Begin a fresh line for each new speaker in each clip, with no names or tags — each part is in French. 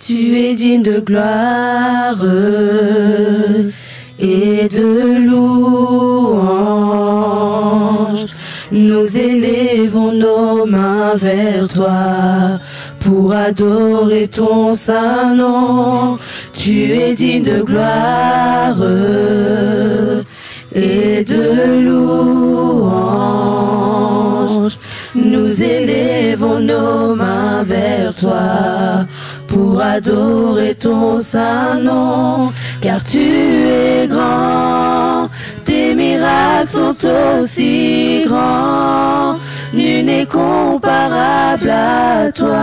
tu es digne de gloire et de louange. Nous élevons nos mains vers toi pour adorer ton saint nom. Tu es digne de gloire et de louange. Nous élevons nos mains vers toi pour adorer ton saint nom, car tu es grand, tes miracles sont aussi grands, nul n'est comparable à toi.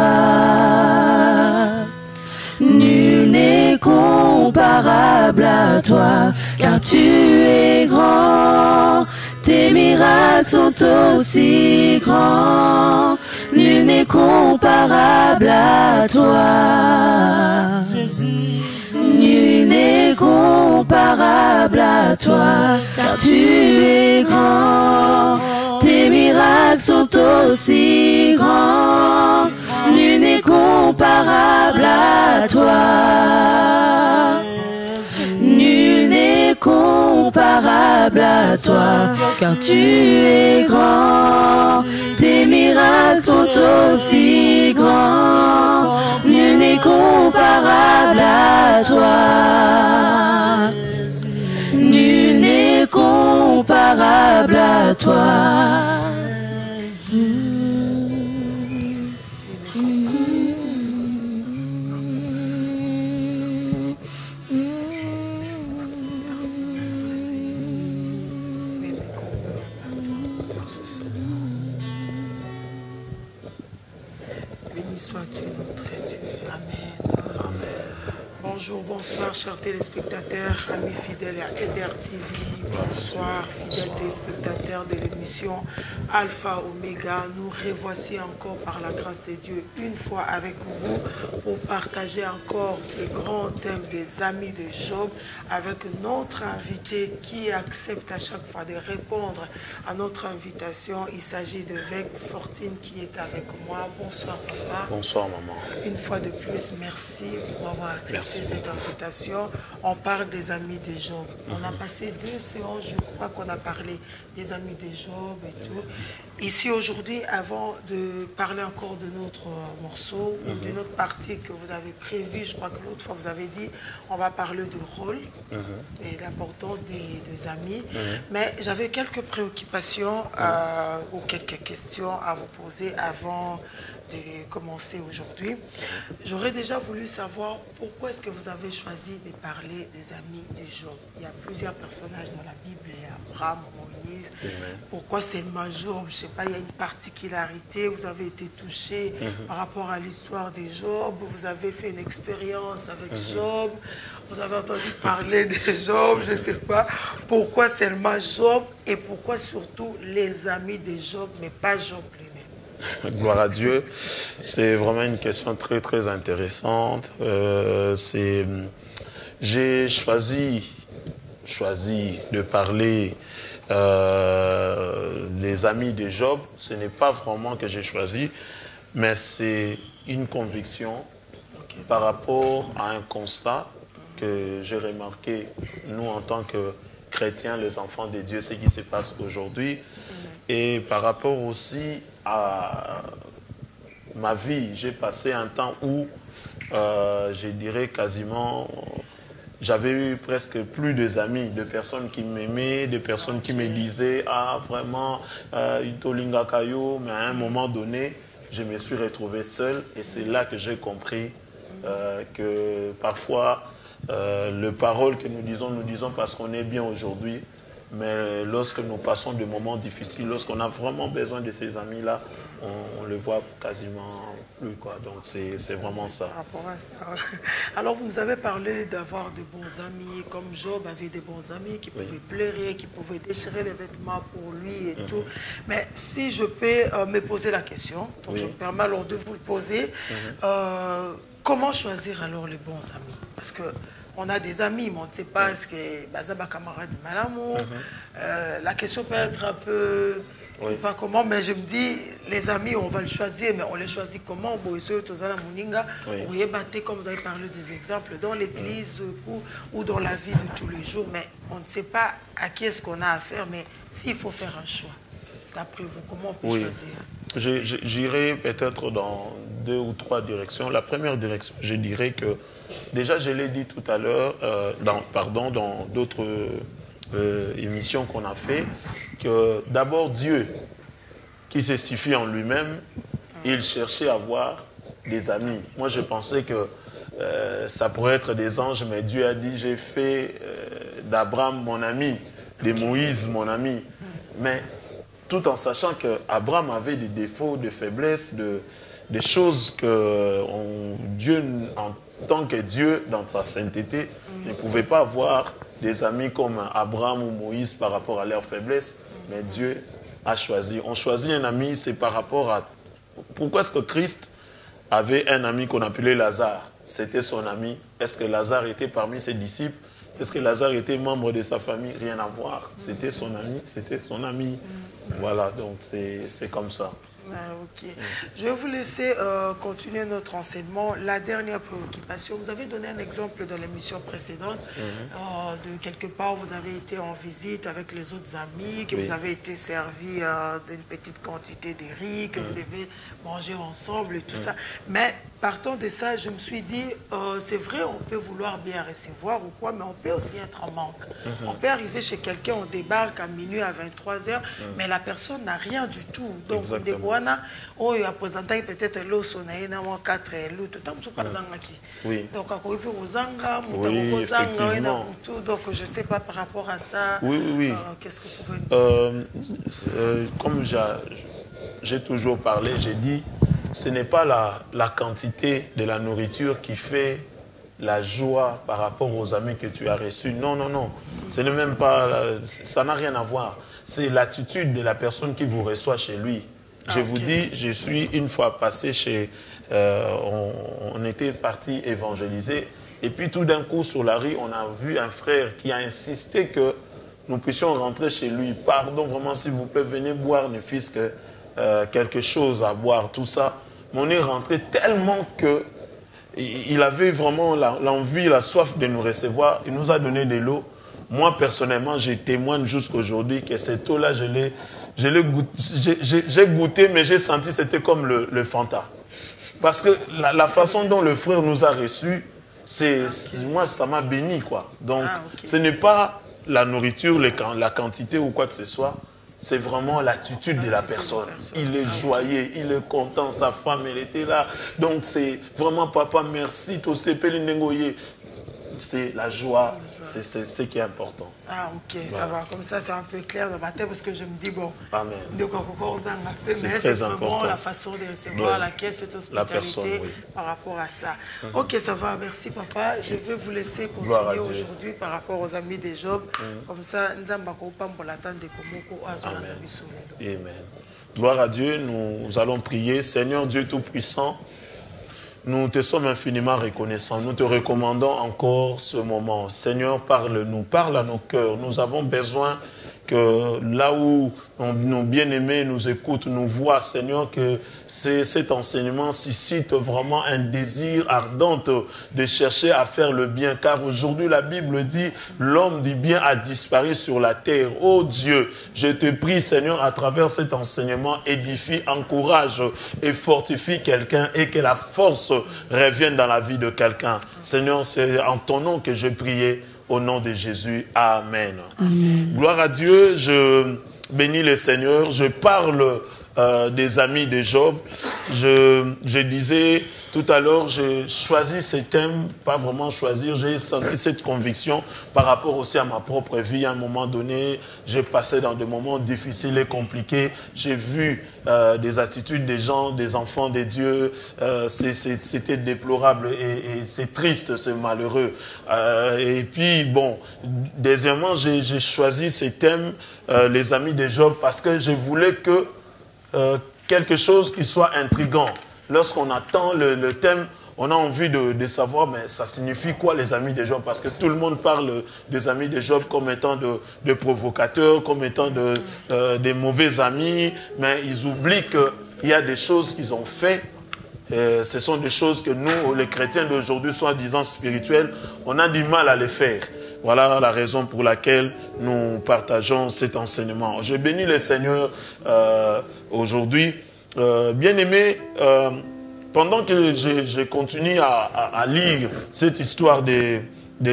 Nul n'est comparable à toi, car tu es grand, tes miracles sont aussi grands, nul n'est comparable à toi.
Jésus,
Nul n'est comparable à toi, car tu es grand, tes miracles sont aussi grands, nul n'est comparable à toi. Nul n'est comparable à toi, car tu es grand, tes miracles sont aussi grands, nul n'est comparable à toi. Nul n'est comparable à toi.
béni sois-tu, notre Dieu. Amen. Bonjour, bonsoir, chers téléspectateurs, amis fidèles à Eder TV. Bonsoir, fidèles téléspectateurs de l'émission Alpha Omega. Nous revoici encore par la grâce de Dieu une fois avec vous pour partager encore ce grand thème des amis de Job avec notre invité qui accepte à chaque fois de répondre à notre invitation. Il s'agit de Vec Fortine qui est avec moi. Bonsoir papa.
Bonsoir maman.
Une fois de plus, merci pour avoir accepté cette invitation. On parle des amis de Job. On a passé 2 séances, je crois qu'on a parlé des amis de Job et tout. Ici aujourd'hui, avant de parler encore de notre morceau ou de notre partie que vous avez prévue, je crois que l'autre fois vous avez dit, on va parler de rôle et l'importance des amis. Mais j'avais quelques préoccupations ou quelques questions à vous poser avant de commencer aujourd'hui. J'aurais déjà voulu savoir pourquoi est-ce que vous avez choisi de parler des amis de Job. Il y a plusieurs personnages dans la Bible, il y a Abraham, Moïse. Pourquoi seulement Job? Je ne sais pas, il y a une particularité, vous avez été touché par rapport à l'histoire de Job, vous avez fait une expérience avec Job, vous avez entendu parler de Job, je ne sais pas. Pourquoi seulement Job et pourquoi surtout les amis de Job, mais pas Job lui-même?
Gloire à Dieu. C'est vraiment une question très très intéressante. J'ai choisi de parler les amis de Job. Ce n'est pas vraiment que j'ai choisi, mais c'est une conviction par rapport à un constat que j'ai remarqué, nous en tant que chrétiens, les enfants de Dieu, ce qui se passe aujourd'hui, et par rapport aussi à ma vie. J'ai passé un temps où, je dirais quasiment, j'avais eu presque plus d'amis, de personnes qui m'aimaient, de personnes qui me disaient « Ah, vraiment, Itolinga Kayo », mais à un moment donné, je me suis retrouvé seul et c'est là que j'ai compris que parfois, les paroles que nous disons parce qu'on est bien aujourd'hui, mais lorsque nous passons des moments difficiles, lorsqu'on a vraiment besoin de ces amis-là, on le voit quasiment plus, quoi. Donc c'est vraiment ça.
Par rapport à ça. Alors vous nous avez parlé d'avoir de bons amis, comme Job avait de bons amis qui pouvaient pleurer, qui pouvaient déchirer les vêtements pour lui et tout. Mais si je peux me poser la question, donc je me permets alors de vous le poser, comment choisir alors les bons amis? Parce que on a des amis, mais on ne sait pas est-ce que Bazaba camarade de Malamou. La question peut être un peu, je ne sais pas comment, mais je me dis, les amis, on va le choisir, mais on les choisit comment? Comme vous avez parlé des exemples, dans l'église ou dans la vie de tous les jours, mais on ne sait pas à qui est-ce qu'on a affaire, mais s'il faut faire un choix, d'après vous, comment on peut choisir?
J'irai peut-être dans 2 ou 3 directions. La première direction, je dirais que, déjà je l'ai dit tout à l'heure, dans d'autres émissions qu'on a fait, que d'abord Dieu, qui se suffit en lui-même, il cherchait à avoir des amis. Moi je pensais que ça pourrait être des anges, mais Dieu a dit, j'ai fait d'Abraham mon ami, de Moïse mon ami. Mais tout en sachant qu'Abraham avait des défauts, des faiblesses, des choses que Dieu, en tant que Dieu, dans sa sainteté, ne pouvait pas avoir des amis comme Abraham ou Moïse par rapport à leurs faiblesses. Mais Dieu a choisi. On choisit un ami, c'est par rapport à... Pourquoi est-ce que Christ avait un ami qu'on appelait Lazare? C'était son ami. Est-ce que Lazare était parmi ses disciples? Est-ce que Lazare était membre de sa famille? Rien à voir. C'était son ami, c'était son ami. Voilà, donc c'est comme ça.
Ok. Je vais vous laisser continuer notre enseignement. La dernière préoccupation, vous avez donné un exemple dans l'émission précédente, de quelque part vous avez été en visite avec les autres amis, que vous avez été servi d'une petite quantité de riz, que vous devez manger ensemble et tout ça. Mais partant de ça, je me suis dit, c'est vrai, on peut vouloir bien recevoir ou quoi, mais on peut aussi être en manque. On peut arriver chez quelqu'un, on débarque à minuit, à 23h, mais la personne n'a rien du tout. Donc, on a présenté peut-être l'os, on a eu 4 loups, tout le temps,
oui.
Donc, donc, je ne sais pas par rapport à ça.
Oui.
Qu'est-ce que vous pouvez nous dire?
Comme j'ai toujours parlé, j'ai dit, ce n'est pas la quantité de la nourriture qui fait la joie par rapport aux amis que tu as reçus. Non. Ce n'est même pas, ça n'a rien à voir. C'est l'attitude de la personne qui vous reçoit chez lui. Je vous dis, je suis une fois passé chez... on était parti évangéliser. Et puis tout d'un coup, sur la rue, on a vu un frère qui a insisté que nous puissions rentrer chez lui. Pardon, vraiment, s'il vous plaît, venez boire, ne fût-ce que quelque chose à boire, tout ça. Mais on est rentré tellement que il avait vraiment l'envie, la soif de nous recevoir. Il nous a donné de l'eau. Moi, personnellement, je témoigne jusqu'aujourd'hui que cette eau-là, j'ai goûté, mais j'ai senti que c'était comme le Fanta. Parce que la façon dont le frère nous a reçus, moi, ça m'a béni, quoi. Donc, ce n'est pas la nourriture, la quantité ou quoi que ce soit. C'est vraiment l'attitude de la personne. Il est joyeux, il est content, sa femme, elle était là. Donc, c'est vraiment, papa, merci, c'est la joie, c'est ce qui est important.
Ah, ok, voilà. Ça va. Comme ça, c'est un peu clair dans ma tête parce que je me dis, bon,
amen.
Mais c'est vraiment la façon de recevoir laquelle cette hospitalité par rapport à ça. Ok, ça va. Merci, papa. Je vais vous laisser continuer aujourd'hui par rapport aux amis des Job. Comme ça,
Amen. Gloire à Dieu. Nous allons prier. Seigneur Dieu Tout-Puissant, nous te sommes infiniment reconnaissants. Nous te recommandons encore ce moment. Seigneur, parle-nous, parle à nos cœurs. Nous avons besoin que là où nos bien-aimés nous écoutent, nous voient, Seigneur, que cet enseignement suscite vraiment un désir ardent de chercher à faire le bien. Car aujourd'hui, la Bible dit, l'homme du bien a disparu sur la terre. Oh Dieu, je te prie, Seigneur, à travers cet enseignement, édifie, encourage et fortifie quelqu'un et que la force revienne dans la vie de quelqu'un. Seigneur, c'est en ton nom que je priais. Au nom de Jésus, Amen.
Amen.
Gloire à Dieu, je bénis le Seigneur, je parle des amis de Job. Je disais tout à l'heure, j'ai choisi ce thème, pas vraiment choisir, j'ai senti cette conviction par rapport aussi à ma propre vie. À un moment donné, j'ai passé dans des moments difficiles et compliqués. J'ai vu des attitudes des gens, des enfants de Dieu. C'était déplorable et c'est triste, c'est malheureux. Et puis, bon, deuxièmement, j'ai choisi ce thème, les amis de Job, parce que je voulais que quelque chose qui soit intriguant. Lorsqu'on attend le thème, on a envie de savoir, mais ça signifie quoi les amis de Job? Parce que tout le monde parle des amis de Job comme étant de provocateurs, comme étant des mauvais amis, mais ils oublient qu'il y a des choses qu'ils ont fait. Ce sont des choses que nous, les chrétiens d'aujourd'hui, soi-disant spirituels, on a du mal à les faire. Voilà la raison pour laquelle nous partageons cet enseignement. Je bénis le Seigneur aujourd'hui. Bien-aimé, pendant que je continue à lire cette histoire de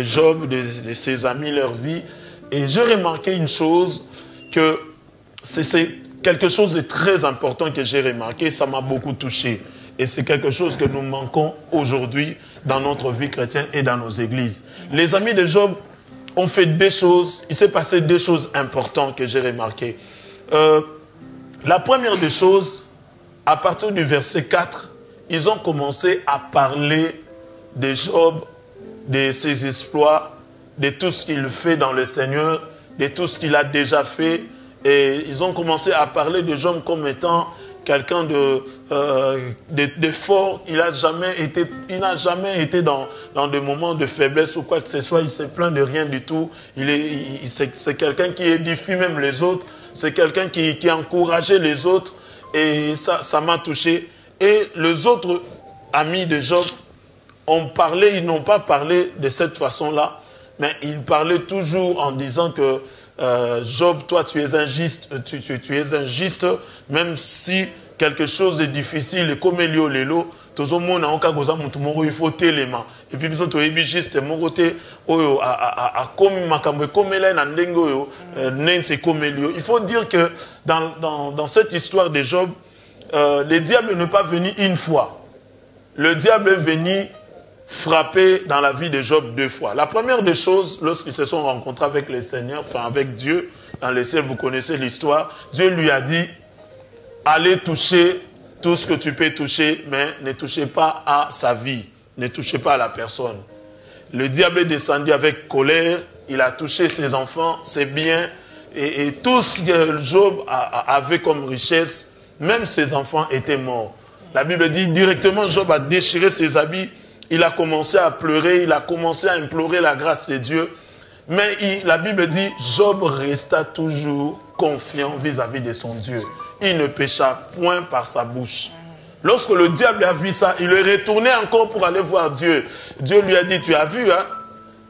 Job, de ses amis, leur vie, et j'ai remarqué une chose, que c'est quelque chose de très important que j'ai remarqué, ça m'a beaucoup touché. Et c'est quelque chose que nous manquons aujourd'hui dans notre vie chrétienne et dans nos églises. Les amis de Job ont fait des choses, il s'est passé des choses importantes que j'ai remarquées. La première des choses, à partir du verset 4, ils ont commencé à parler de Job, de ses exploits, de tout ce qu'il fait dans le Seigneur, de tout ce qu'il a déjà fait. Et ils ont commencé à parler de Job comme étant quelqu'un de fort. Il n'a jamais été dans des moments de faiblesse ou quoi que ce soit. Il se plaint de rien du tout. C'est quelqu'un qui édifie même les autres. C'est quelqu'un qui encourageait les autres. Et ça m'a touché. Et les autres amis de Job ont parlé, ils n'ont pas parlé de cette façon-là, mais ils parlaient toujours en disant que Job, toi tu es injuste, tu es injuste, même si quelque chose de difficile, comme Elio Lelo, il faut télément. Et puis, nous avons juste mon côté, il faut dire que dans cette histoire de Job, le diable n'est pas venu une fois. Le diable est venu frapper dans la vie de Job 2 fois. La première des choses, lorsqu'ils se sont rencontrés avec le Seigneur, enfin avec Dieu, dans le ciel, vous connaissez l'histoire, Dieu lui a dit, allez toucher tout ce que tu peux toucher, mais ne touchez pas à sa vie, ne touchez pas à la personne. Le diable est descendu avec colère, il a touché ses enfants, ses biens, et tout ce que Job avait comme richesse, même ses enfants étaient morts. La Bible dit directement, Job a déchiré ses habits, il a commencé à pleurer, il a commencé à implorer la grâce de Dieu. Mais la Bible dit, Job resta toujours confiant vis-à-vis de son Dieu. Il ne pécha point par sa bouche. Lorsque le diable a vu ça, il est retourné encore pour aller voir Dieu. Dieu lui a dit, tu as vu, hein,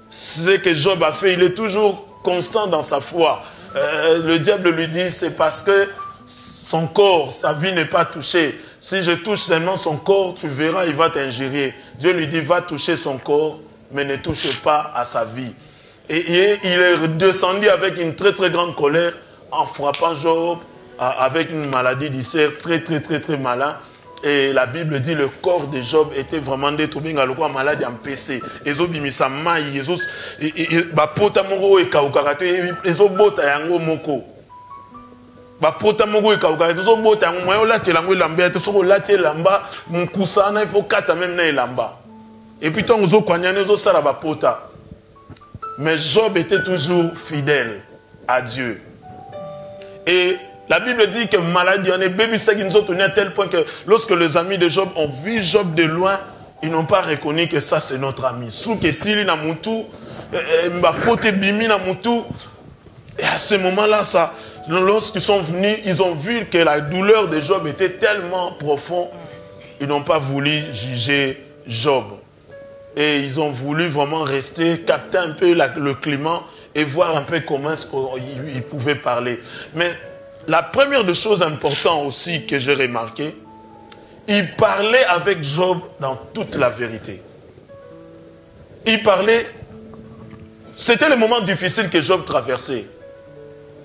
ce que Job a fait, il est toujours constant dans sa foi. Le diable lui dit, c'est parce que son corps, sa vie n'est pas touchée. Si je touche seulement son corps, tu verras, il va t'injurier. Dieu lui dit, va toucher son corps, mais ne touche pas à sa vie. Et il est descendu avec une très très grande colère en frappant Job avec une maladie d'ulcère très malin. Et la Bible dit le corps de Job était vraiment détruit à la maladie en PC. Et bimisa mai, et bapota moko e kaukarate, et bota yango moko. Bapota moko e kaukarate, so bota yango moyo la telango lamba, to so la telamba, mukusana il faut kata même na lamba. Et puis tant zo kwanyane zo sala bapota. Mais Job était toujours fidèle à Dieu. Et la Bible dit que maladie, on est bébé, c'est qu'ils nous ont tenu à tel point que lorsque les amis de Job ont vu Job de loin, ils n'ont pas reconnu que ça c'est notre ami. Et à ce moment-là, lorsqu'ils sont venus, ils ont vu que la douleur de Job était tellement profonde, ils n'ont pas voulu juger Job. Et ils ont voulu vraiment rester, capter un peu le climat et voir un peu comment ils pouvaient parler. Mais la première des choses importantes aussi que j'ai remarqué, il parlait avec Job dans toute la vérité. Il parlait, c'était le moment difficile que Job traversait.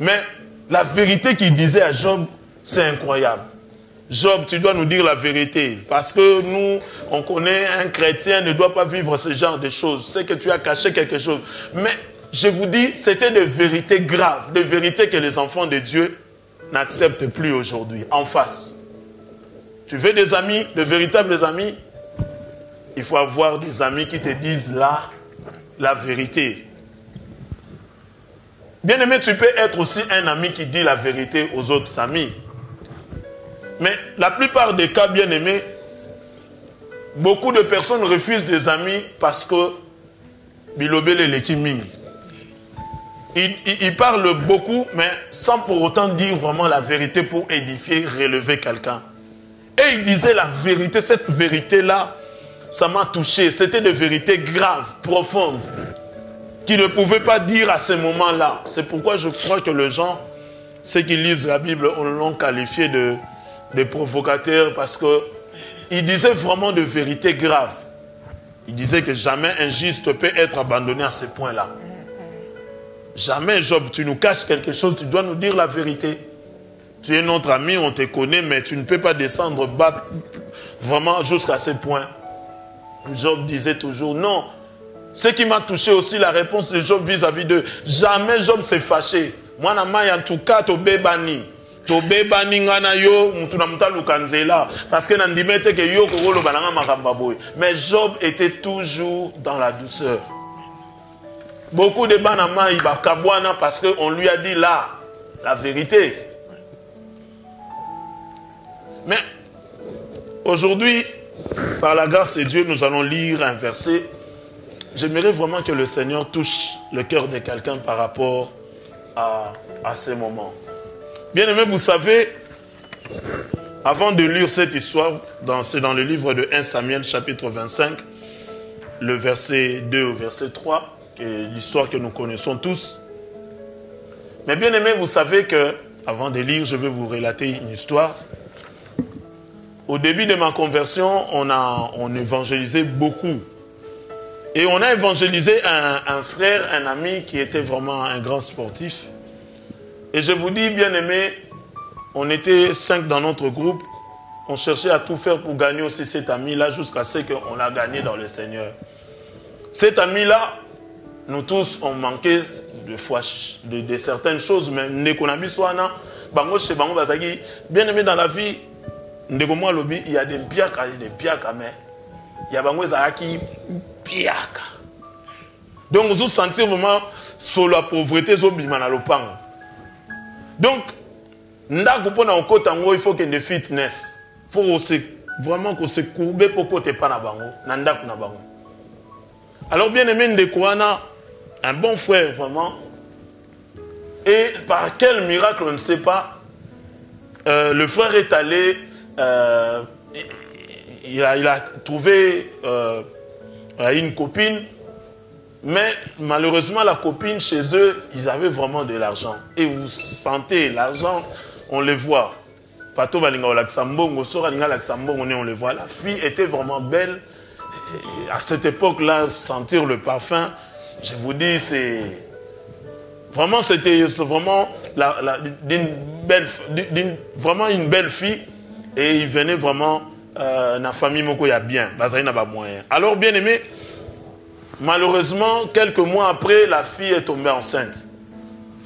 Mais la vérité qu'il disait à Job, c'est incroyable. Job, tu dois nous dire la vérité. Parce que nous, on connaît un chrétien ne doit pas vivre ce genre de choses. C'est que tu as caché quelque chose. Mais je vous dis, c'était des vérités graves. Des vérités que les enfants de Dieu n'acceptent plus aujourd'hui. En face. Tu veux des amis, de véritables amis? Il faut avoir des amis qui te disent la vérité. Bien aimé, tu peux être aussi un ami qui dit la vérité aux autres amis. Mais la plupart des cas, bien aimés, beaucoup de personnes refusent des amis parce que bilobele lekiming. Il parle beaucoup, mais sans pour autant dire vraiment la vérité pour édifier, relever quelqu'un. Et il disait la vérité, cette vérité-là, ça m'a touché. C'était des vérités graves, profondes, qu'il ne pouvait pas dire à ce moment-là. C'est pourquoi je crois que les gens, ceux qui lisent la Bible, on l'ont qualifié de provocateurs parce qu'il disait vraiment de vérités graves. Il disait que jamais un juste peut être abandonné à ce point-là. Jamais, Job, tu nous caches quelque chose, tu dois nous dire la vérité. Tu es notre ami, on te connaît, mais tu ne peux pas descendre bas vraiment jusqu'à ce point. Job disait toujours non. Ce qui m'a touché aussi, la réponse de Job vis-à-vis d'eux. Jamais Job s'est fâché. Moi, en tout cas, to bebani. To bebani ngana yo, mutuna mutalukanzela. Parce que nandimete ke yo kogolo bananga makababoy. Mais Job était toujours dans la douceur. Beaucoup de banama iba kabwana parce qu'on lui a dit là, la vérité. Mais aujourd'hui, par la grâce de Dieu, nous allons lire un verset. J'aimerais vraiment que le Seigneur touche le cœur de quelqu'un par rapport à ces moments. Bien aimé, vous savez, avant de lire cette histoire, c'est dans le livre de 1 Samuel chapitre 25, le verset 2 au verset 3, l'histoire que nous connaissons tous. Mais bien aimé, vous savez que, avant de lire, je vais vous relater une histoire. Au début de ma conversion, on évangélisait beaucoup. Et on a évangélisé un frère, un ami qui était vraiment un grand sportif. Et je vous dis, bien aimé, on était 5 dans notre groupe. On cherchait à tout faire pour gagner aussi cet ami-là jusqu'à ce qu'on a gagné dans le Seigneur. Cet ami-là, nous tous, on manquait de fois de certaines choses, mais bien aimé dans la vie, il y a des piaka, mais il y a des piaka. Donc, vous sentez vraiment sur la pauvreté, donc, il faut qu'il y ait des fitness. Il faut vraiment qu'on se courbe pour côté pas na bango. Alors, bien aimé, Ndekouana, un bon frère, vraiment. Et par quel miracle, on ne sait pas, le frère est allé, il a trouvé une copine, mais malheureusement, la copine, chez eux, ils avaient vraiment de l'argent. Et vous sentez l'argent, on les voit. On les voit. La fille était vraiment belle. Et à cette époque-là, sentir le parfum, je vous dis, c'est vraiment, c'était vraiment vraiment une belle fille. Et il venait vraiment dans la famille Moko ya bien. Alors, bien aimé, malheureusement, quelques mois après, la fille est tombée enceinte.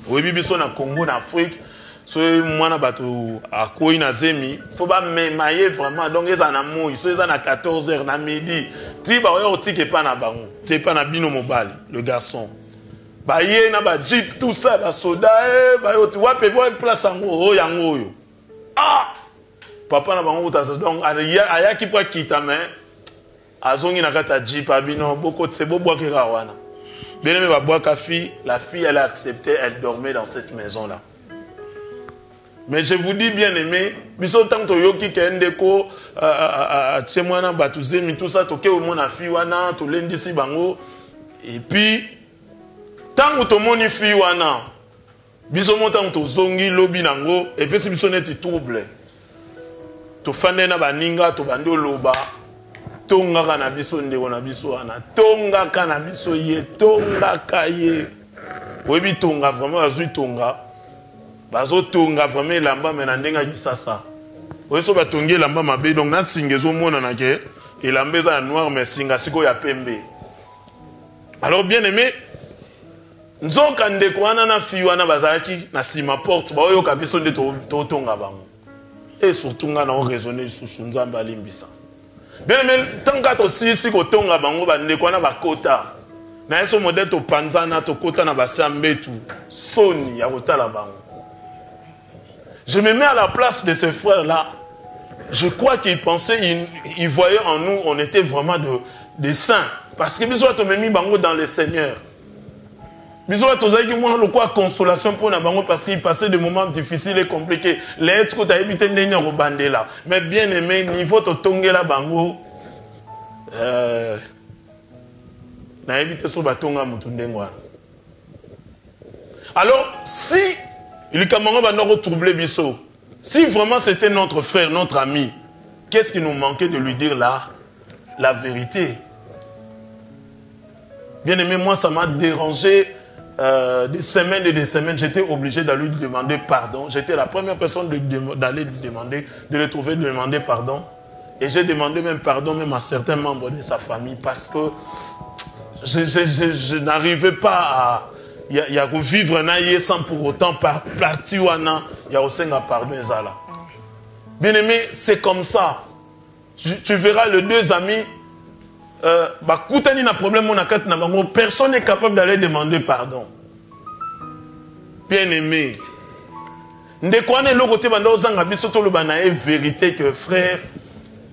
Oui, biso na Congo, en Afrique, il faut pas m'émailler vraiment. Donc, ils sont à 14h, à midi. Tu pas na bino mobile, le garçon. Baye na ba jeep, tout ça, ba soda, tu vois, place en haut, ah! Papa na bango donc aya ki pa kita mais azongi na kata jeep abino boko tsebo boa ke rawana. Bien aimé ba boa ka fille, la fille elle a accepté, elle dormait dans cette maison là. Mais je vous dis bien aimé, biso tant to yoki ke ndeko chez moi na batuzemi tout ça toke o mona fille wana to lendisi bango et puis tant to moni fille wana biso montant to zongi lobi nango et puis si biso net trouble. To fane na baninga to bando loba tonga kana biso ndeko na biso ana tonga kana biso ye tonga kaye webi tonga vraiment azui tonga bazo tonga vraiment lamba mena ndenga kisasa oyeso batongi lamba mabe donc na singezo mona na ke elambeza ya noir mais singa siko ya pembe. Alors bien aimé, nzoka ndeko wana na fi wana bazaki na sima porte ba oyo kabiso nde to tonga bango. Et surtout, nous avons raisonné sur Nzamba Limbisa. Bien aimé, tant que tu si ko tonga bango ba ndeko na ba kota. Na eso modèle to panzana to kota na ba sambetu. Soni ya kota la bango. Je me mets à la place de ces frères là. je crois qu'il pensait, il voyait en nous, on était vraiment des saints. Parce que bisous à mis bango dans le Seigneur. Bisous à tous qui moi le quoi consolation pour bango parce qu'il passait des moments difficiles et compliqués. L'être que tu as évité de au bandé là. Mais bien aimé, niveau to tongue la bango. Na évité sur batonga mutundengwa. Alors si il camarade va nous troubler biso. Si vraiment c'était notre frère, notre ami, qu'est-ce qui nous manquait de lui dire là? La vérité. Bien aimé, moi ça m'a dérangé des semaines et des semaines. J'étais obligé d'aller lui demander pardon. J'étais la première personne d'aller lui demander, de le trouver, de demander pardon. Et j'ai demandé même pardon même à certains membres de sa famille parce que je n'arrivais pas à... Il y a vivre sans pour autant partir il y a aussi un pardon. Bien aimé, c'est comme ça. Tu verras les deux amis, personne n'est capable d'aller demander pardon. Bien aimé. Vérité que frère,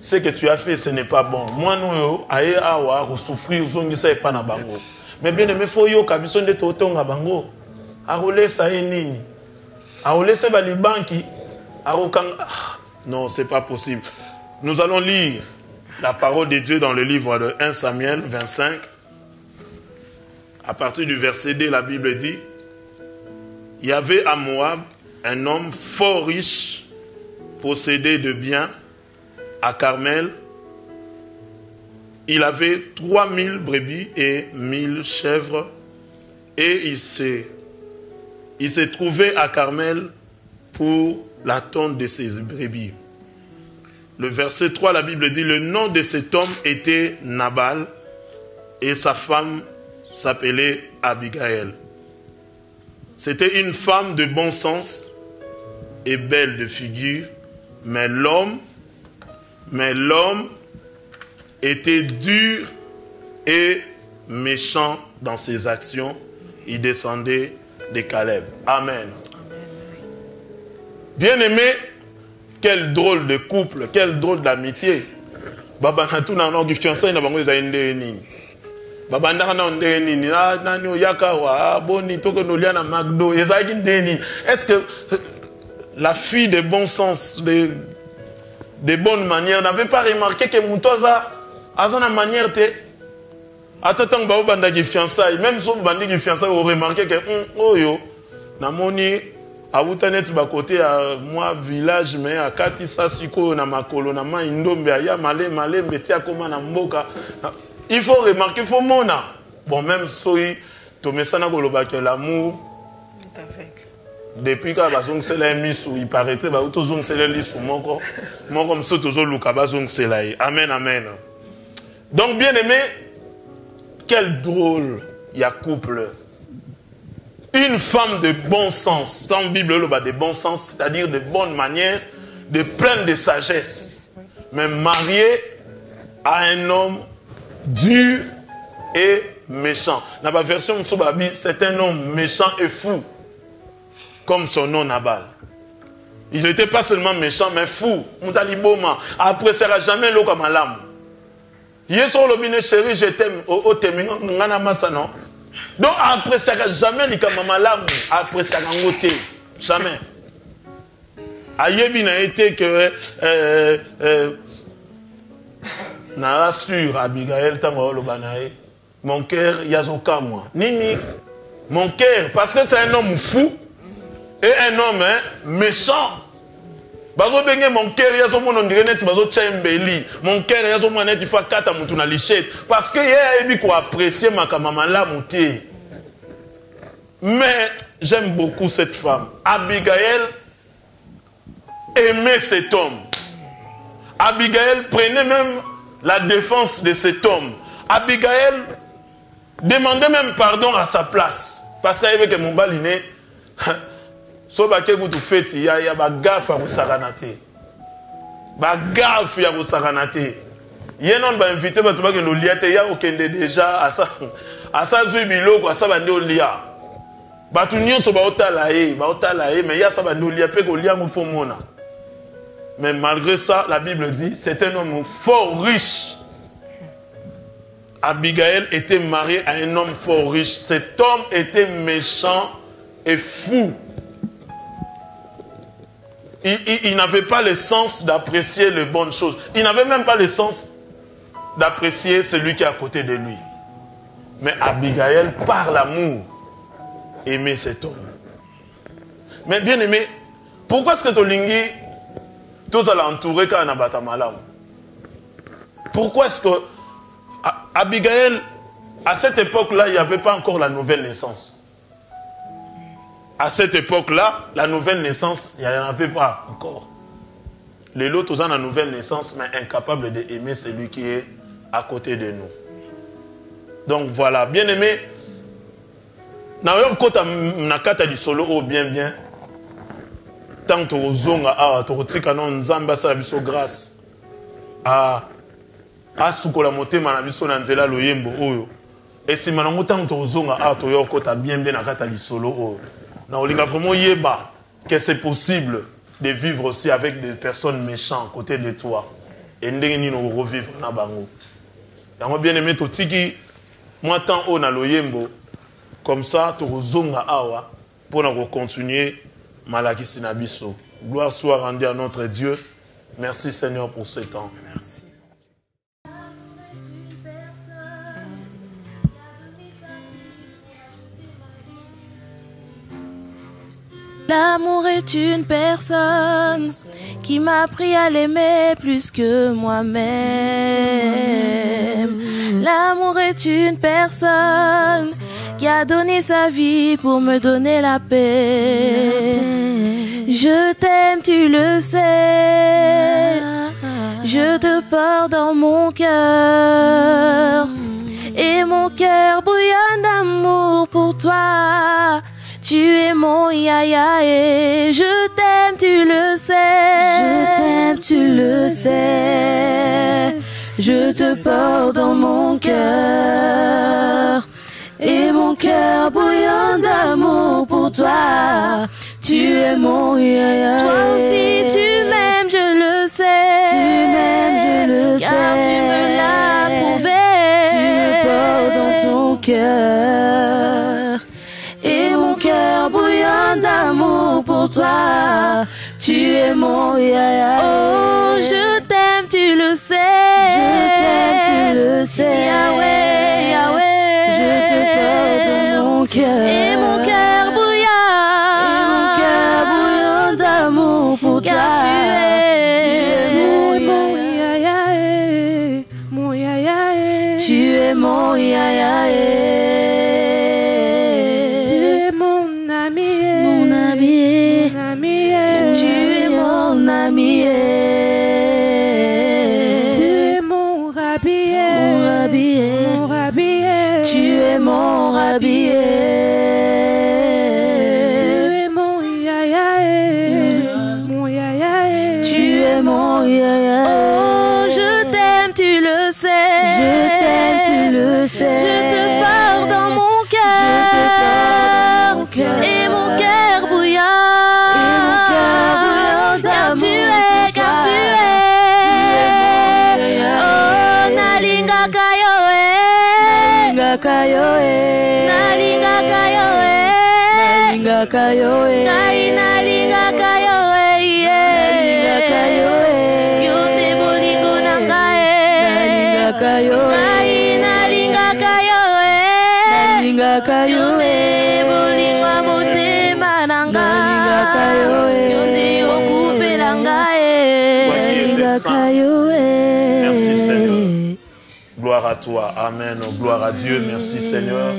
ce que tu as fait, ce n'est pas bon. Moi, nous, aïe, souffrir, pas na bango. Mais bien aimé, il faut que kabison de totonga bango. Arole sa nini. Arole se bali banki. Non, c'est pas possible. Nous allons lire la parole de Dieu dans le livre de 1 Samuel 25. À partir du verset 2, la Bible dit: il y avait à Moab un homme fort riche, possédé de biens, à Carmel. Il avait 3000 brebis et 1000 chèvres. Et il s'est trouvé à Carmel pour la tonte de ses brebis. Le verset 3, la Bible dit: le nom de cet homme était Nabal et sa femme s'appelait Abigail. C'était une femme de bon sens et belle de figure, mais l'homme était dur et méchant dans ses actions. Il descendait de Caleb. Amen. Bien aimé, quel drôle de couple, quel drôle d'amitié. Baba natuna no gifiansa na bango zainde nini. Baba ndaka na ndé nini na ni yakawa boni toko no lia na McDo ezaki ndeni. Est-ce que la fille de bon sens, de bonnes manières n'avait pas remarqué que Moutoza a son manière te attends baba banda gifiansa même son bandi gifiansa au remarqué que oyo na moni Aoutanet ba côté à moi village mais à Katisa siko na makolo na ma indombe ya malé betia koma na mboka. Il faut remarquer, il faut mona. Bon même soi to mesana koloba que l'amour depuis que bazong c'est la mise il paraîtrait ba tozong c'est la lisu moko comme ça tozo luka bazong c'est là. Amen amen. Donc bien aimé, quel drôle il y a couple. Une femme de bon sens, dans la Bible, il y a de bon sens, c'est-à-dire de bonne manière, de pleine de sagesse, mais mariée à un homme dur et méchant. Dans la version Msobabi, c'est un homme méchant et fou, comme son nom Nabal. Il n'était pas seulement méchant, mais fou. Moutaliboma, après, ça ne sera jamais l'eau comme un lame. Yeso lobine chéri, je t'aime, au témoin, ngana masa non. Donc après ça jamais les kamamalam après ça ngoté jamais. Ayebi n'a été que na rassure Abigail tango lo banae mon cœur yazoka moi. Nini mon cœur parce que c'est un homme fou et un homme méchant. Bazo benge mon cœur yazo mon ondire net bazo chembeli. Mon cœur yazo mo net il faut kata mutu na lichette parce que yé ebi ko apprécier makamamalamu té. Mais j'aime beaucoup cette femme. Abigail aimait cet homme. Abigail prenait même la défense de cet homme. Abigail demandait même pardon à sa place. Parce qu'il y avait que mon baliné, so ba ke kutu feti ya ba gafa ko saranate. Ba gafa ya ko saranate. Yenon ba invité ba to ba ke no liate ya okende déjà à ça zubilo ko ça ba ndo lia. Batu nyonso ba otala e mais ya sa ba ndo lia pe ko lia mo fo mona. Mais malgré ça, la Bible dit, c'est un homme fort riche. Abigail était mariée à un homme fort riche. Cet homme était méchant et fou. Il n'avait pas le sens d'apprécier les bonnes choses. Il n'avait même pas le sens d'apprécier celui qui est à côté de lui. Mais Abigail, par l'amour, aimait cet homme. Mais bien aimé, pourquoi est-ce que Tolingi, tous allons entourer quand on a battu malam? Pourquoi est-ce que Abigail, à cette époque-là, il n'y avait pas encore la nouvelle naissance? À cette époque-là, la nouvelle naissance, il n'y en avait pas encore. Les lots, tous ont la nouvelle naissance, mais incapables d'aimer celui qui est à côté de nous. Donc voilà, bien aimé, quand on a dit solo ou bien, tant que tu as dit grâce à sukola motema na biso na nzela loyembo oyo. Et si manango tant que tu as toyokota bien na kata lisolo oyo. Na olinga vraiment yeba que c'est possible de vivre aussi avec des personnes méchantes à côté de toi. Et ndenge ni no revivre na bango. Yango bien aimé totiki moi tant o na loyembo comme ça tozonga awa pour na continuer malakisi na biso. Gloire soit rendue à notre Dieu. Merci Seigneur pour ce temps. Merci.
L'amour est une personne qui m'a appris à l'aimer plus que moi-même. L'amour est une personne qui a donné sa vie pour me donner la paix. Je t'aime, tu le sais. Je te porte dans mon cœur. Et mon cœur bouillonne d'amour pour toi. Tu es mon yaya et je t'aime, tu le sais. Je t'aime, tu le sais. Je te porte dans mon cœur. Et mon cœur bouillonne d'amour pour toi. Tu es mon yaya. Toi aussi tu m'aimes, je le sais. Tu m'aimes, je le sais. Car tu me l'as prouvé. Tu me portes dans ton cœur. Et mon cœur bouillonne d'amour pour toi. Tu es mon yaya. Oh, je t'aime, tu le sais. Je t'aime, tu le sais. Yahweh, Yahweh. Je te porte dans mon cœur. Et mon cœur bouillonne. Et mon cœur bouillonne d'amour pour toi. Car tu es mon yaya. Mon yaya. Tu es mon yaya. Mon rabbi, tu es mon yaya, mon yaya, tu es mon yaya. Oh, je t'aime, tu le sais. Je t'aime, tu le sais. Je te porte dans mon cœur. Et mon cœur bouillonne. Car tu es, car tu es. Oh, nalinga kayoe. Nalinga kayoe, nalinga kayoe, nalinga kayoe, nalinga kayoe, yote bolingo nangae, nalinga kayoe, nalinga kayoe, nalinga kayoe, bolingo motema nanga, nalinga kayoe, yote okufela ngae, nalinga kayoe.
Merci Seigneur. Gloire à toi. Amen. Gloire à Dieu. Merci Seigneur.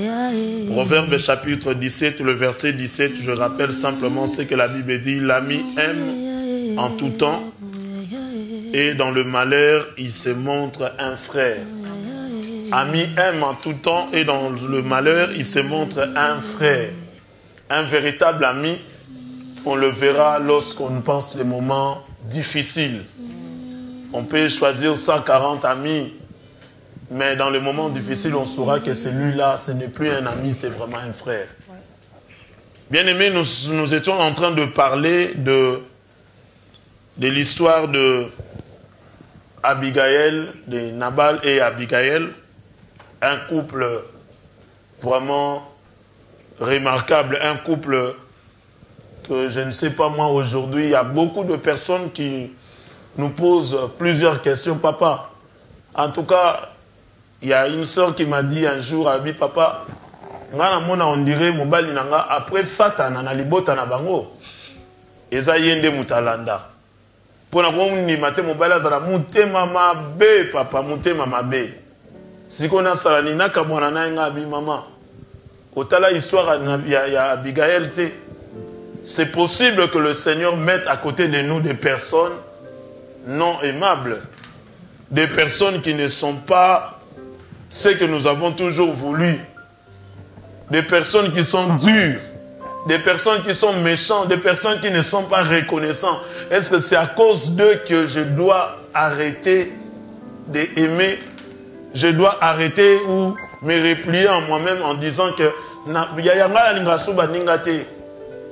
Proverbe chapitre 17, le verset 17. Je rappelle simplement ce que la Bible dit. L'ami aime en tout temps et dans le malheur, il se montre un frère. Ami aime en tout temps et dans le malheur, il se montre un frère. Un véritable ami, on le verra lorsqu'on pense les moments difficiles. On peut choisir 140 amis. Mais dans les moments difficiles, on saura que celui-là, ce n'est plus un ami, c'est vraiment un frère. Bien-aimés, nous étions en train de parler de l'histoire de Abigail, de Nabal et Abigail, un couple vraiment remarquable, un couple que je ne sais pas moi aujourd'hui, il y a beaucoup de personnes qui nous posent plusieurs questions. Papa, en tout cas, il y a une soeur qui m'a dit un jour, Abi, papa, on dirait mobali nanga après Satan na libota na bango eza yende mutalanda pona ko ni mate mobali azala mutema mabe papa mutema mabe sikona sala ni naka mwana na nga Abi mama otala histoire ya Abigail te. C'est possible que le Seigneur mette à côté de nous des personnes non aimables, des personnes qui ne sont pas ce que nous avons toujours voulu, des personnes qui sont dures, des personnes qui sont méchantes, des personnes qui ne sont pas reconnaissantes. Est-ce que c'est à cause d'eux que je dois arrêter d'aimer? Je dois arrêter ou me replier en moi-même en disant que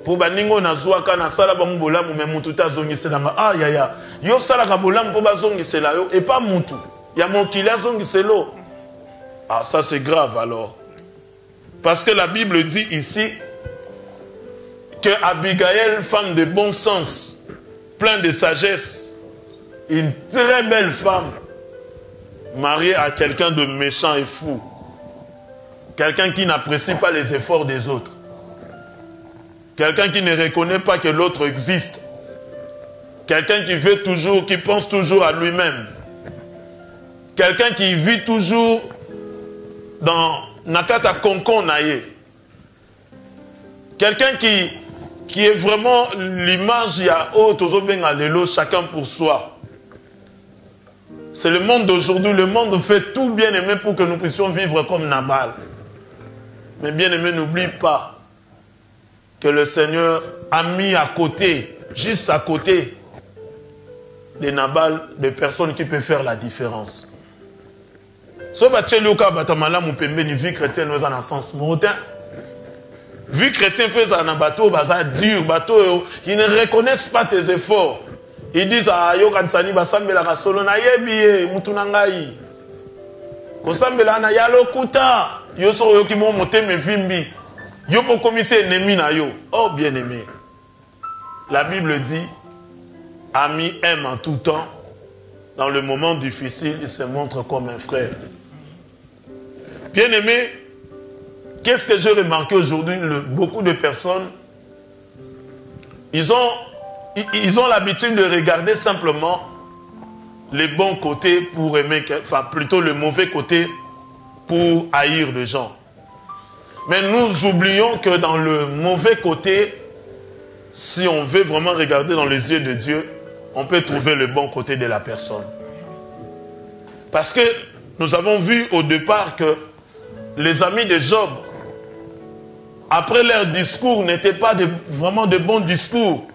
pour baningo na zwaka na sala ba mbolamu me mutu ta zongisela nga ah ya ya yo sala ka bolamu po bazongisela yo et pas mutu ya mokili azongiselo. Ah ça c'est grave alors, parce que la Bible dit ici que Abigail, femme de bon sens, pleine de sagesse, une très belle femme, mariée à quelqu'un de méchant et fou, quelqu'un qui n'apprécie pas les efforts des autres, quelqu'un qui ne reconnaît pas que l'autre existe, quelqu'un qui veut toujours, qui pense toujours à lui-même, quelqu'un qui vit toujours dans Nakata Konkon Naye, quelqu'un qui est vraiment l'image ya chacun pour soi. C'est le monde d'aujourd'hui. Le monde fait tout bien aimé pour que nous puissions vivre comme Nabal. Mais bien aimé, n'oublie pas que le Seigneur a mis à côté, juste à côté de Nabal, des personnes qui peuvent faire la différence. Sauf que vie chrétienne dans un sens montain. Vie chrétienne fait un bateau dur, bateau, ils ne reconnaissent pas tes efforts. Ils disent ah yo kansani basambela ka solo na yebi mutunangai. Kosambela na yalo kuta, yo so yo ki mo moteme vimbi. Yo po commissaire ennemi na yo. Oh bien-aimé. La Bible dit ami aime en tout temps. Dans le moment difficile, il se montre comme un frère. Bien-aimé, qu'est-ce que j'ai remarqué aujourd'hui? Beaucoup de personnes, ils ont l'habitude de regarder simplement les bons côtés pour aimer, enfin plutôt le mauvais côté pour haïr les gens. Mais nous oublions que dans le mauvais côté, si on veut vraiment regarder dans les yeux de Dieu, on peut trouver le bon côté de la personne. Parce que nous avons vu au départ que les amis de Job, après leur discours, n'étaient pas vraiment de bons discours.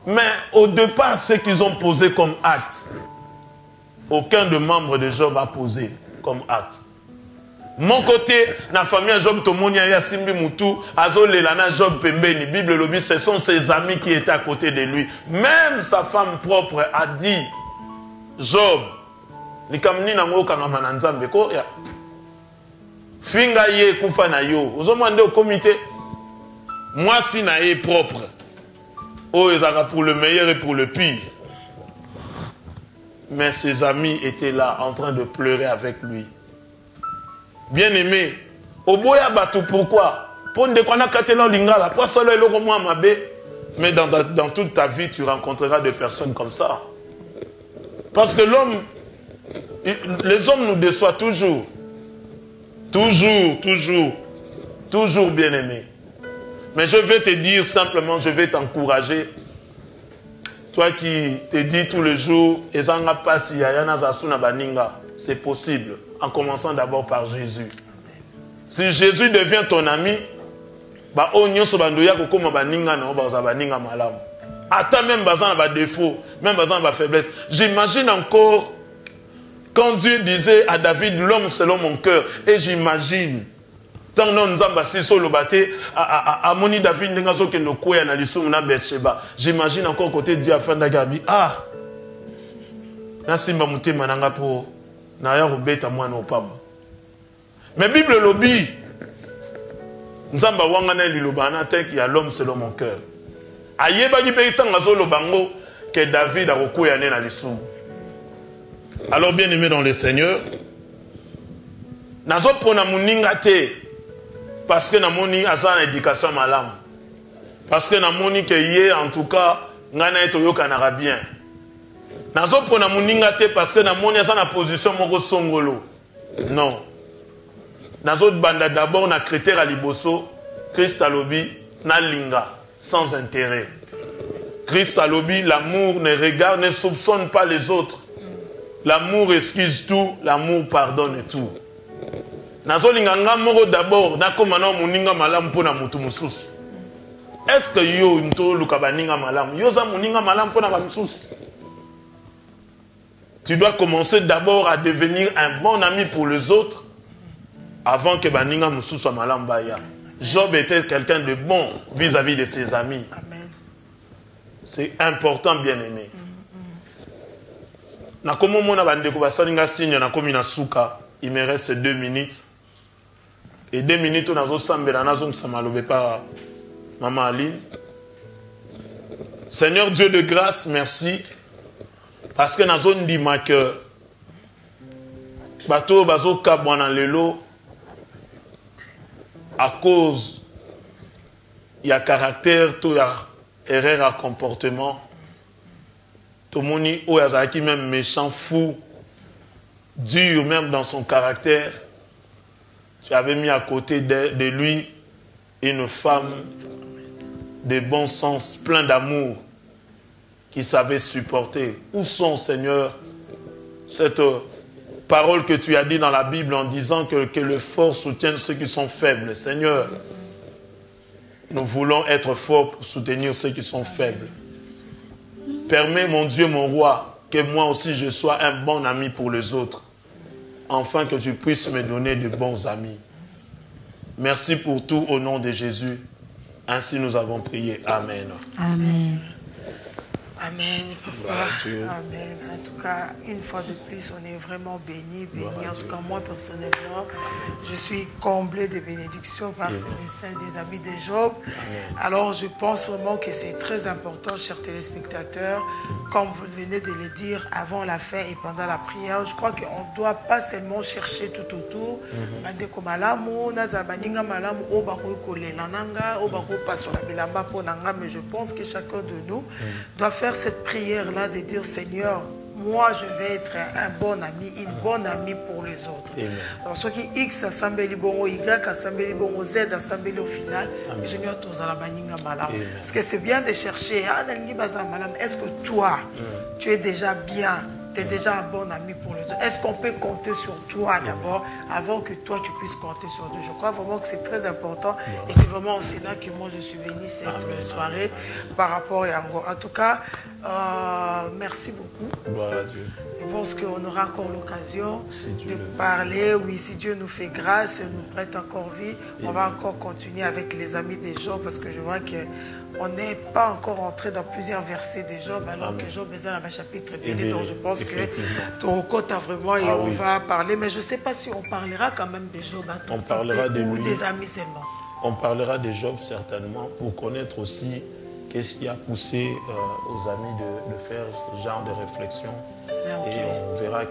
Mais au départ, ce qu'ils ont posé comme acte, aucun des membres de Job a posé comme acte. Mon côté, la famille Job, Tomonia, Yasimbi Moutou, Azolelana, Job, Pembeni, Bible Lobby, ce sont ses amis qui étaient à côté de lui. Même sa femme propre a dit, Job, Nikamni Nango Kangamananzambe, Koya. Finga ye kufa na yo. Vous demandez au comité. Moi si na ye propre. Oh, ils ont pour le meilleur et pour le pire. Mais ses amis étaient là en train de pleurer avec lui. Bien aimé. Oboya batu pourquoi? Pour ne pas katela lingala. Pas seulement le roman mabé. Mais dans toute ta vie, tu rencontreras des personnes comme ça. Parce que l'homme, les hommes nous déçoivent toujours. Toujours bien aimé. Mais je vais te dire simplement, je vais t'encourager. Toi qui te dis tous les jours, c'est possible, en commençant d'abord par Jésus. Si Jésus devient ton ami, attends même bazan défaut, même bazan faiblesse. J'imagine encore quand Dieu disait à David, l'homme selon mon cœur, et j'imagine Tant non nzamba si solo bate amoni David ndengazo ke no koya na lisumu na Betsheba. J'imagine encore côté Dieu afin d'agabi na simba mutema nanga po na ya robeta mwana opamba. Mais Bible lobi nzamba wanga na liloba na tek ya l'homme selon mon cœur. Ayeba ki pe tanga zo lobango que David a koya na lisumu. Alors bien aimé dans le Seigneur, nazo pona muninga te parce que namoni aza na éducation malam. Parce que namoni que yé en tout cas ngana eto yokanaka bien. Nazo pona muninga te parce que namoni aza na position moko songolo. Non. Nazo banda d'abord na critère à liboso Christ alobi na linga sans intérêt. Christ alobi l'amour ne regarde ne soupçonne pas les autres. L'amour excuse tout, l'amour pardonne tout. Nazolinga ngamoro d'abord nakomana muninga malamu pona mutu mususu. Est-ce que yo nto lukabaninga malamu? Yo za muninga malamu pona ba mususu. Tu dois commencer d'abord à devenir un bon ami pour les autres avant que baninga mususu malamu baya. Job était quelqu'un de bon vis-à-vis de ses amis.
Amen.
C'est important, bien-aimé. Nakomo mona bandeko basalinga signe nakomi na suka. Il me reste 2 minutes. Et 2 minutes, on a sambela nazo msamalobe par Maman Aline. Seigneur Dieu de grâce, merci. Parce que nazo ndima que bato bazo kabwana lelo à cause il y a caractère, tout y a erreur à comportement. Tout le monde est même méchant, fou, dur même dans son caractère. Tu avais mis à côté de lui une femme de bon sens, plein d'amour, qui savait supporter. Où sont, Seigneur, cette parole que tu as dit dans la Bible en disant que le fort soutienne ceux qui sont faibles? Seigneur, nous voulons être forts pour soutenir ceux qui sont faibles. Permets, mon Dieu, mon roi, que moi aussi je sois un bon ami pour les autres. Afin que tu puisses me donner de bons amis. Merci pour tout au nom de Jésus. Ainsi nous avons prié. Amen.
Amen.
Amen, papa. Amen. En tout cas, une fois de plus, on est vraiment bénis. En tout cas, moi, personnellement, je suis comblé de bénédictions par ces messages des amis de Job. Amen. Alors, je pense vraiment que c'est très important, chers téléspectateurs, comme vous venez de le dire, avant la fin et pendant la prière, je crois qu'on ne doit pas seulement chercher tout autour. Mais je pense que chacun de nous doit faire cette prière-là de dire, Seigneur, moi je vais être un bon ami, une bonne amie pour les autres. Donc ce qui X assemblé bon, Y assemblé bon, Z assemblé au final, Seigneur, parce que c'est bien de chercher, est-ce que toi, tu es déjà bien? Tu es déjà un bon ami pour les autres. Est-ce qu'on peut compter sur toi d'abord avant que toi tu puisses compter sur Dieu? Je crois vraiment que c'est très important et c'est vraiment au final que moi je suis venu cette soirée par rapport à Yango. En tout cas, merci beaucoup.
Gloire à Dieu.
Je pense qu'on aura encore l'occasion de parler. Oui, si Dieu nous fait grâce, nous prête encore vie, on va encore continuer avec les amis des Job parce que je vois que on n'est pas encore entré dans plusieurs versets de Job, alors que Job est dans le chapitre 1. Donc je pense que ton côté a vraiment, et on va parler. Mais je ne sais pas si on parlera quand même de Job.
On parlera de lui.
Ou des amis seulement.
On parlera de Job certainement pour connaître aussi qu'est-ce qui a poussé aux amis de faire ce genre de réflexion. Et on verra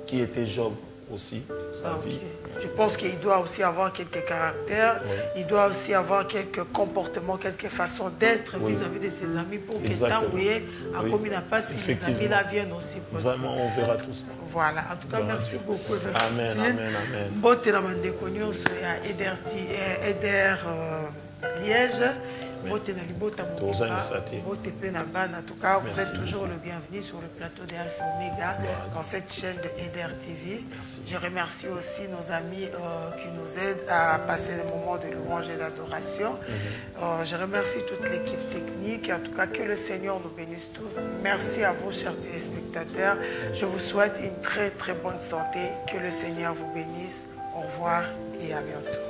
qui était Job aussi, sa vie.
Je pense qu'il doit aussi avoir quelques caractères, il doit aussi avoir quelques comportements, quelques façons d'être vis-à-vis de ses amis pour que tant où comme il n'a pas si les amis là viennent aussi.
Vraiment, on verra tout ça.
Voilà, en tout cas, merci beaucoup.
Amen, amen, amen.
Bote la mande konyo so ya Eder Liège. Bote na libota mokoka. Bote pe na bana. En tout cas, vous êtes toujours le bienvenu sur le plateau de Alpha Omega dans cette chaîne de Eder TV. Je remercie aussi nos amis qui nous aident à passer des moments de louange et d'adoration. Je remercie toute l'équipe technique. En tout cas, que le Seigneur nous bénisse tous. Merci à vous, chers téléspectateurs. Je vous souhaite une très très bonne santé. Que le Seigneur vous bénisse. Au revoir et à bientôt.